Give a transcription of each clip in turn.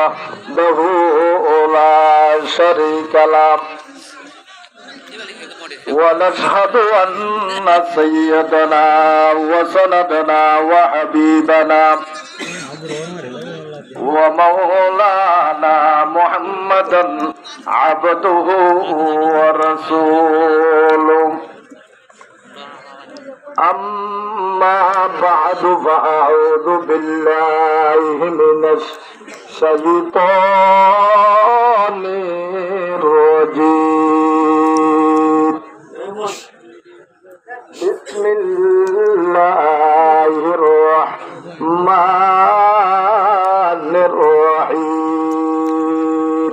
وحده لا شريك له ونشهد أن سيدنا وسندنا وحبيبنا ومولانا محمدا عبده ورسوله أما بعد فأعوذ بالله من الشيطان الرجيم بسم الله الرحمن الرحيم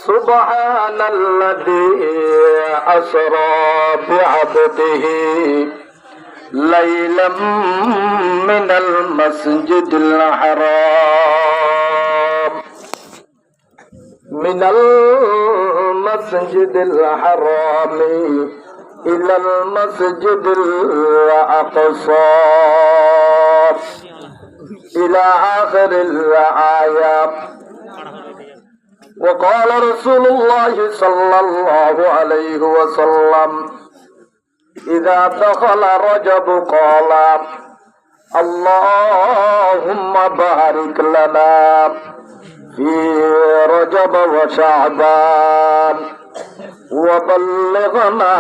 سبحان الذي أسرى بعبده ليلا من المسجد الحرام إلى المسجد الأقصى إلى آخر الآية. وقال رسول الله صلى الله عليه وسلم إذا دخل رجب قال اللهم بارك لنا في رجب وشعبان وبلغنا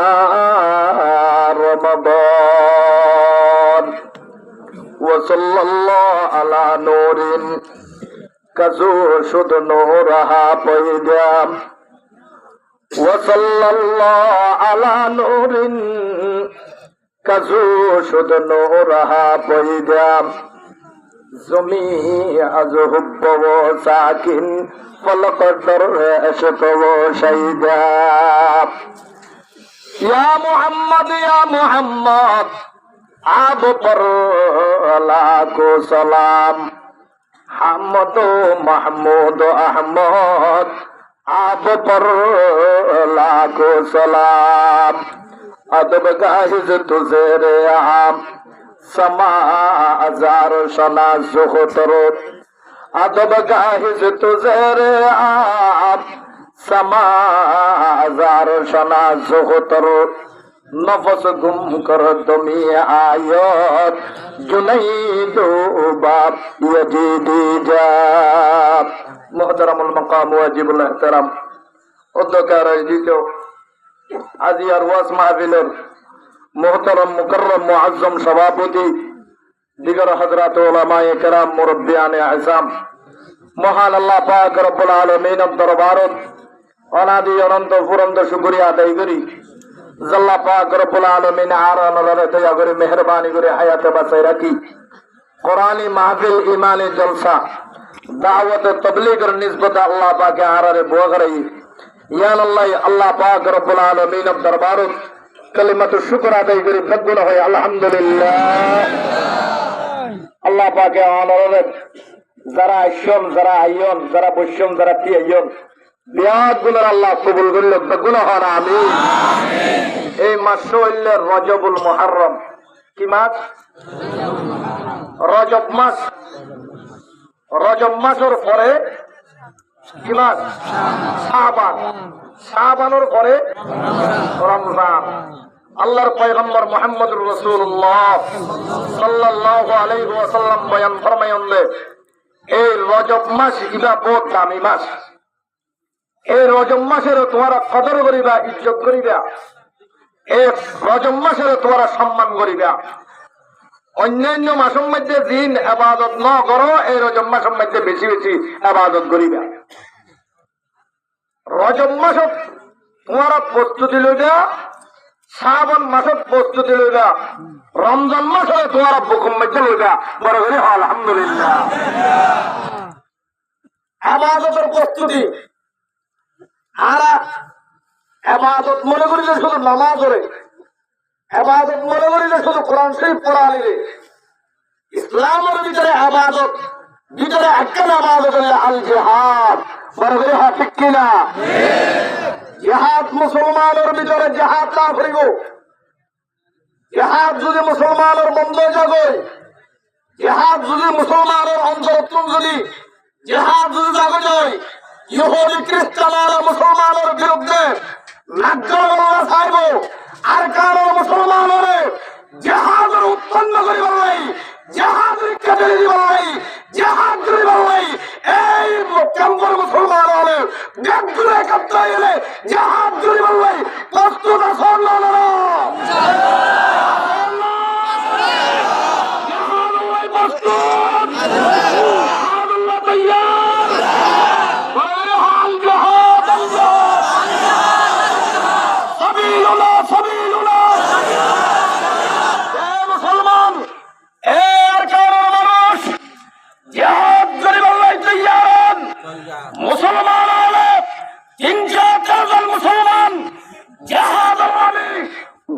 رمضان وصلى الله على نور كزو شد نورها بيدام وصلى الله على نور كزو شد نورها بيدام زمي أزهب وساكن فلقدر عشق وشيدا. يا محمد आप पर लाखों सलाम हमद महमूद अहमद आप पर लाखों सलाम अदब गाहिज तुझे आम समा हजार शना जुखतरो अदब गाहिज तुझे आम समा हजार शना जुखतरो नफस गुम कर दमी आयत जुनैदो बाप यजीदी जाब. मुहतरमुल मकाम वाजिबुल एहतराम অধ্যক্ষার আয়োজিত আজিয়ার ওয়াজ মাহফিলের মুহতারাম মুকাররম মুআজ্জম সভাপতি দিগর হযরত উলামায়ে কেরাম মুরব্বিয়ানে আযম মহান আল্লাহ পাক রব্বুল আলামিনের দরবারত অনাদি অনন্ত ফুরন্ত শুকরিয়া আদায় করি জাল্লা পাক রব্বুল আলামিন আরানরে দয়া করে মেহেরবানি করে হায়াতে বাঁচায় রাখি কোরআনী মাহফিল ইমানি জলসা দাওয়াত তাবলীগের নিসবত আল্লাহ পাকে আরারে বোগরাই ইয়া আল্লাহ আল্লাহ পাক রব্বুল আলামিনের দরবারত কালিমাতু শুকর আদায় করে বদগুনা হয় আলহামদুলিল্লাহ. আল্লাহ পাকে আরারে যারা আইসন যারা আইয়ন যারা বসন যারা পিয়ন বিয়াদ গুলোর আল্লাহ কবুল করল বদগুনা হন আমিন. এই মাস হইল রজবুল মুহররম. কি মাস? রজব মাস. রজব মাসের পরে কি মাস? শাবান. শাবানের পরে রমজান. আল্লাহর পয়গম্বর মুহাম্মদুর রাসূলুল্লাহ সাল্লাল্লাহু আলাইহি ওয়াসাল্লাম বয়ান ফরমায়লেন এই রজব মাস ইবা বহুত দামি মাস. এই রজব মাসের তোমরা কদর করিবা, ইজ্জত করিবা. এই রজব মাসের তোমরা সম্মান করিবা. অন্যান্য মাসের মধ্যে দিন ইবাদত না করো, এই রজব মাসের মধ্যে বেশি বেশি ইবাদত করিবা. রজব মাসত তোমরা প্রস্তুতি লইবা, শ্রাবণ মাসত প্রস্তুতি লইবা, রমজান মাসে তোমরা বুকুম মধ্যে লইবা. বড় করে আলহামদুলিল্লাহ. ইবাদতের প্রস্তুতি আর ইবাদত মনে করিলে শুধু নামাজ পড়ে, ইবাদত মনে করিলে শুধু কোরআন শরীফ পড়া আনিলে. ইসলামের ভিতরে ইবাদত, ভিতরে একখানা ইবাদত হল আল জিহাদ. বড় করে ঠিক কিনা? জিহাদ মুসলমানের ভিতরে জিহাদ না করিব, জিহাদ যদি মুসলমানের বন্ধ যাবে, জিহাদ যদি মুসলমানের অন্তরত্ব যদি জিহাদ জগজয় ইহুদি খ্রিস্টান আর মুসলমানের বিরুদ্ধে নাগ্গলবল্লা চাইব আর কারো মুসলমানের জিহাদের উৎপন্ন করি বললাই জিহাদ কাজে বললাই জিহাদ করি বললাই এই ক্যাম্পের মুসলমান হলে ব্যাগগুলো একত্র এলে জিহাদ করি বললাই প্রস্তুত আছেন না মুসলমান হলে ৩০০ জন মুসলমান জিহাদ আমি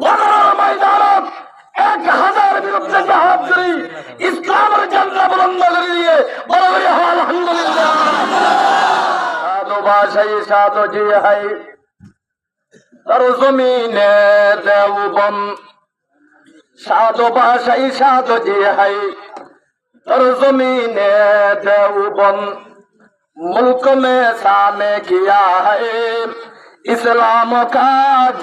বদরের ময়দানত ১,০০০ বিরুদ্ধে জিহাদ করি ইসলামের ঝান্ডা বুলন্দ করে দিয়ে বড় বড় আলহামদুলিল্লাহ সাধু ভাষাই সাধু জি হাই তার জমিনে দেওবন সাধু ভাষাই সাধু জি হাই তার জমিনে দেওবন मुल्क में सामने किया है इस्लाम का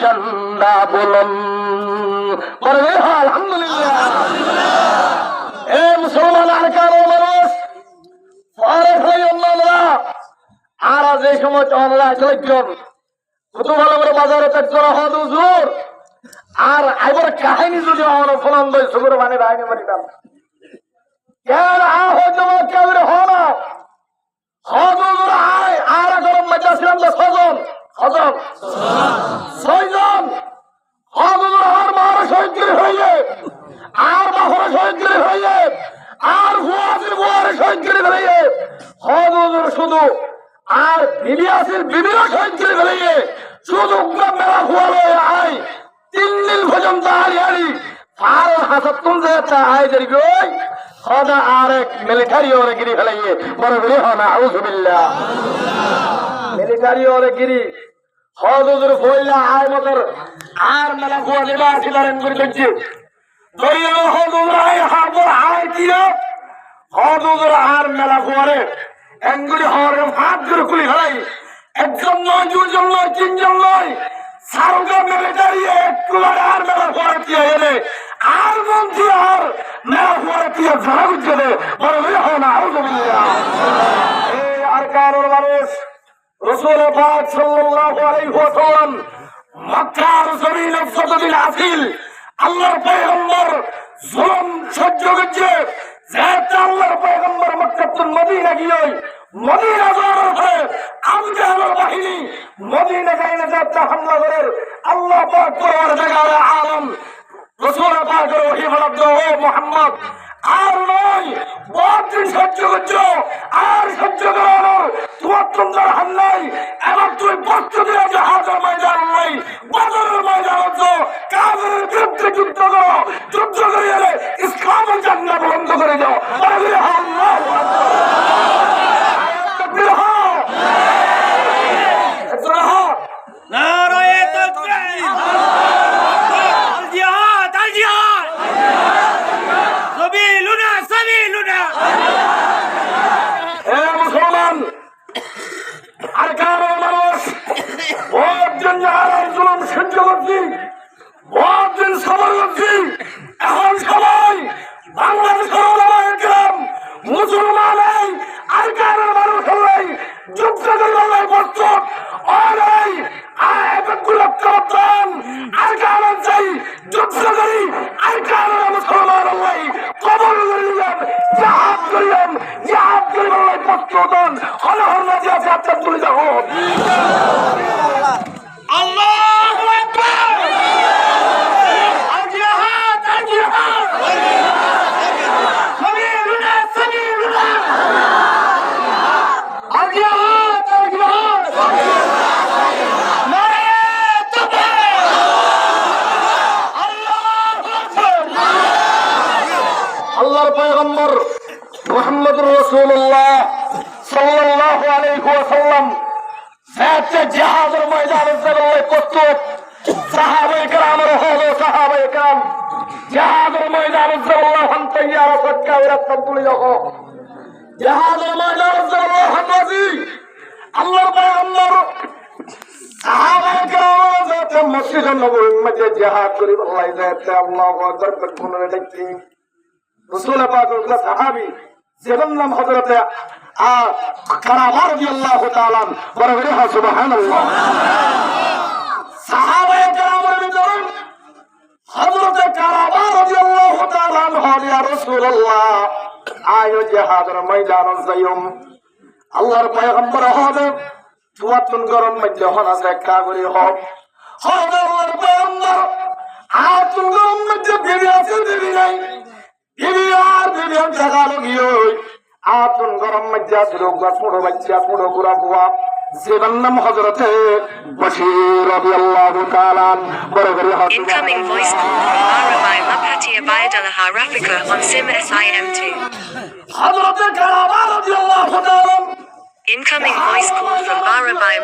झंडा बुलंद और अल्हम्दुलिल्लाह ए मुसलमान आरकानो মানুষ ফারেক হই আল্লাহ আর যে সময় আল্লাহ চলজন কত ভালো করে বাজারে একজন হদ হুজুর আর আইবার কাহিনী যদি আমার ফলন দই সুগর মানে রাইনে মারিতাম কেন আ হইতো কেবরে হনা হজর আয় আর গরম মজা ছিলাম তো ছয়জন হজর আর মার শহীদ হয়ে আর বাহরে শহীদ হয়ে আর হুয়াসির বুয়ারে শহীদ হয়ে হজর শুধু আর বিবি আসির বিবিরা শহীদ হয়ে শুধু মেলা হুয়ালো আয় 3 দিন পর্যন্ত আড়ি আর হাসতুন যে আয় দেরি গই হদা আরেক মিলিটারি ওরে গিরি ফেলাইয়ে বড় বড় হনা আউযুবিল্লাহ মিলিটারি ওরে গিরি হদুর ফইলা আয় মতর আর মেলা গোয়া দিবা ছিলারেন করে দিচ্ছে দরিয়া হদুর আয় হাবর আয় কিরা হদুর আর মেলা গোয়ারে এঙ্গুরি হরে হাত করে খুলি ফেলাই একজন নয় দুজন নয় তিনজন নয় সারগা মিলিটারি একটু আর মেলা গোয়ারে দিয়ে এলে আর মন্ত্রী আর মেলা গোয়ারে দিয়ে জানা বুঝছে বড় বড় হনা আউযুবিল্লাহ এই আর কারোর মানুষ রাসূল পাক সাল্লাল্লাহু আলাইহি ওয়াসাল্লাম মক্কার জমিনে যতদিন আছেন আল্লাহর পয়গম্বর জুলুম সহ্য করছে যেটা আল্লাহর পয়গম্বর মক্কা থেকে মদিনা গিয়ে মদিনা যাওয়ার পরে আবু জাহলের বাহিনী মদিনা গায়না যাত্রা হামলা করে আল্লাহ পাক পরওয়ার জায়গার আলম রাসূল পাকের ওহী বলদ ও মুহাম্মদ আর নয় বহুত সহ্য করছো আর সহ্য করানো তোমার তোমার হামলাই এবার তুই প্রস্তুতি আছে হাজার ময়দান নাই বদরের ময়দান হচ্ছে কাফেরের বিরুদ্ধে যুদ্ধ করো যুদ্ধ করে এলে ইসলামের জান্নাত বন্ধ করে দাও আল্লাহু আকবার নারায়ে তাকবীর আল জিহাদ সাবিলুনা সাবিলুনা এ মুসলমান আর কারো মানুষ বহুত দিন যারা জুলুম সহ্য করছি বহুত দিন সবর করছি এখন সবাই বাংলাদেশের ওলামায়ে কেরাম মুসলমান আর কারো মানুষ হলে যুদ্ধ করবার প্রস্তুত আর এই আয়াতগুলো করতাম আর কারো চাই যুদ্ধ করি আর কারো মুসলমান হলে কবল করিলাম জিহাদ করিলাম প্রস্তুত হল হল যে যাত্রা তুলে যাও আল্লাহু আকবার আল জিহাদ সাবিলুনা সাবিলুনা আল জিহাদ নারায়ে তাকবীর আল্লাহু আকবার আল্লাহর পয়গম্বর মুহাম্মদুর রাসূলুল্লাহ সাল্লাল্লাহু আলাইহি ওয়াসাল্লাম সাথে জিহাদের ময়দানে যাওয়ার প্রস্তুত সাহাবায়ে কেরামের হলো সাহাবায়ে কেরাম জিহাদের ময়দানে যাওয়ার হন তৈয়ার হচ্ছে ওরা তুলে যাও জিহাদের ময়দানে যাওয়ার আল্লাহর পয়গম্বর সাহাবায়ে কেরাম মসজিদুন নববীর মধ্যে জিহাদ করি আল্লাহ যাতে আল্লাহু আকবার কোনরে দেখি রাসূল পাকের সাহাবী যেমন নাম হযরত কারাবা রাদিয়াল্লাহু তাআলা বড় করে সুবহানাল্লাহ সাহাবায়ে কেরামের ভিতরে হযরত কারাবা রাদিয়াল্লাহু তাআলা ইয়া রাসূলুল্লাহ আয়ো জিহাদের ময়দানে যাইম আল্লাহর পয়গম্বর হবে চুয়াত্তর গরম মধ্যে হন আছে কাগরি হোক হবে আল্লাহর পয়গম্বর আতুল গরম মধ্যে বিবি আছে বিবি নাই বিবি আর বিবি জায়গা লগিও আতুল গরম মধ্যে আছে রোগ ছোট বাচ্চা ছোট বুড়া বুয়া যেমন নাম হযরতে বশীর রাদিয়াল্লাহু তাআলা বড় করে Incoming voice call from Arabai Mapatia Bayadalaha Rafika on SIM SIM2. হযরতে কারাবা রাদিয়াল্লাহু তাআলা Incoming voice call from Barabai